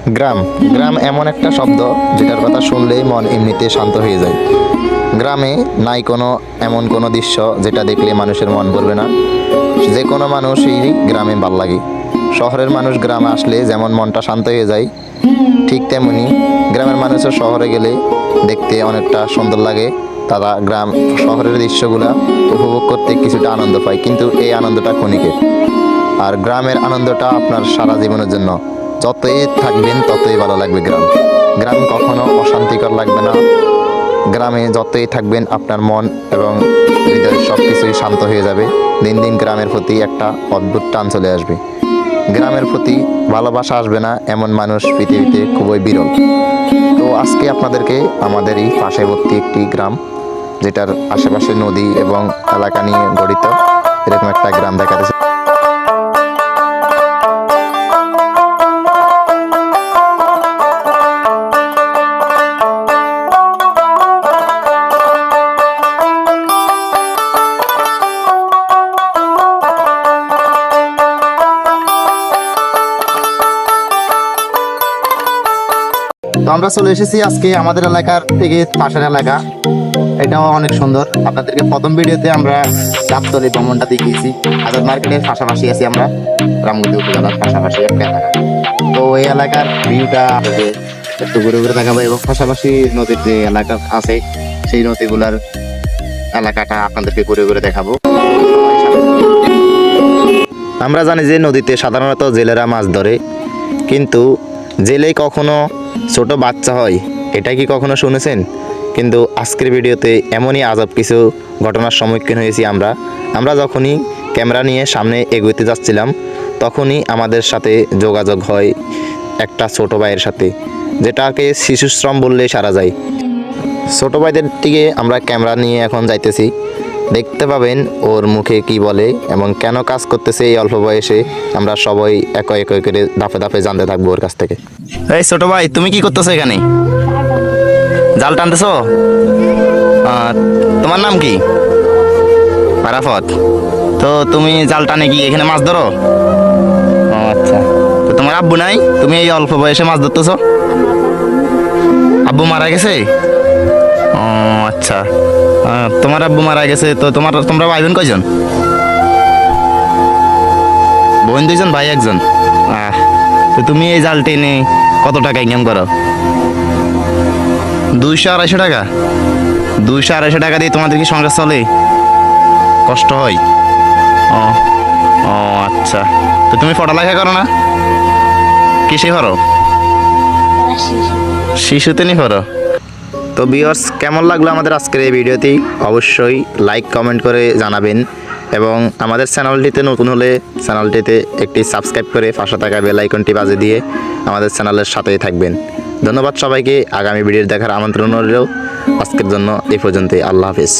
গ্রাম গ্রাম এমন একটা শব্দ যেটার কথা শুনলেই মন এমনিতে শান্ত হয়ে যায়। গ্রামে নাই কোনো এমন কোনো দৃশ্য যেটা দেখলে মানুষের মন ভরবে না। যে কোনো মানুষই গ্রামে ভাল লাগে। শহরের মানুষ গ্রামে আসলে যেমন মনটা শান্ত হয়ে যায়, ঠিক তেমনি গ্রামের মানুষও শহরে গেলে দেখতে অনেকটা সুন্দর লাগে। তারা শহরের দৃশ্যগুলা উপভোগ করতে কিছুটা আনন্দ পায়, কিন্তু এই আনন্দটা ক্ষণিকের। আর গ্রামের আনন্দটা আপনার সারা জীবনের জন্য। যতই থাকবেন ততই ভালো লাগবে গ্রাম। গ্রাম কখনো অশান্তিকর লাগবে না। গ্রামে যতই থাকবেন আপনার মন এবং হৃদয় সব কিছুই শান্ত হয়ে যাবে। দিন দিন গ্রামের প্রতি একটা অদ্ভুত টান চলে আসবে। গ্রামের প্রতি ভালোবাসা আসবে না এমন মানুষ পৃথিবীতে খুবই বিরল। তো আজকে আপনাদেরকে আমাদের এই পার্শ্ববর্তী একটি গ্রাম, যেটার আশেপাশে নদী এবং এলাকা নিয়ে গঠিত, এরকম একটা গ্রাম দেখাতে। তো আমরা চলে এসেছি আজকে আমাদের এলাকার থেকে পাশের এলাকা। এটাও অনেক সুন্দর। আপনাদেরকে প্রথম ভিডিওতে আমরা গাবতলী ভ্রমণটা দেখিয়েছি। আজাদ মার্কেটের পাশাপাশি আছি আমরা, রামগতি উপজেলার পাশাপাশি একটা এলাকা। তো এই এলাকার ভিউটা একটু ঘুরে ঘুরে দেখাবো, এবং পাশাপাশি নদীর যে এলাকা আছে সেই নদীগুলার এলাকাটা আপনাদেরকে ঘুরে ঘুরে দেখাবো। আমরা জানি যে নদীতে সাধারণত জেলেরা মাছ ধরে, কিন্তু জেলেই কখনো ছোট বাচ্চা হয়, এটা কি কখনো শুনেছেন? কিন্তু আজকের ভিডিওতে এমনই আজব কিছু ঘটনার সম্মুখীন হয়েছি আমরা যখনই ক্যামেরা নিয়ে সামনে এগোতে যাচ্ছিলাম, তখনই আমাদের সাথে যোগাযোগ হয় একটা ছোট ভাইয়ের সাথে, যেটাকে শিশুশ্রম বললে সারা যায়। ছোট ভাইদের দিকে আমরা ক্যামেরা নিয়ে এখন যাইতেছি। দেখতে পাবেন ওর মুখে কি বলে এবং কেন কাজ করতেছে এই অল্প বয়সে। আমরা সবাই এক এক করে ধাপে ধাপে জানতে থাকবো ওর কাছ থেকে। এই ছোট ভাই, তুমি কি করতেছো এখানে? জাল টানতেছো? তোমার নাম কি? আরাফত। তো তুমি জাল টানে কি এখানে মাছ ধরো? ও আচ্ছা। তো তোমার আব্বু নাই? তুমি এই অল্প বয়সে মাছ ধরতেছো? আব্বু মারা গেছে? ও আচ্ছা। তোমার আব্বু মারা গেছে, তো তোমরা ভাই বোন কয়জন? বোন দুইজন, ভাই একজন। তো তুমি এই জাল টেনে কত টাকা ইনকাম করো? 200-250 টাকা? 200-250 টাকা দিয়ে তোমাদের কি সংসার চলে? কষ্ট হয়? ও ও আচ্ছা। তো তুমি পড়ালেখা করো না? কিসে পড়ো? শিশুতে নি পড়ো? তো ভিউয়ার্স, কেমন লাগলো আমাদের আজকের এই ভিডিওটি অবশ্যই লাইক কমেন্ট করে জানাবেন, এবং আমাদের চ্যানেলটিতে নতুন হলে চ্যানেলটিতে একটি সাবস্ক্রাইব করে পাশে থাকা বেল আইকনটি বাজিয়ে দিয়ে আমাদের চ্যানেলের সাথেই থাকবেন। ধন্যবাদ সবাইকে। আগামী ভিডিও দেখার আমন্ত্রণ রইল। আজকের জন্য এই পর্যন্তই। আল্লাহ হাফেজ।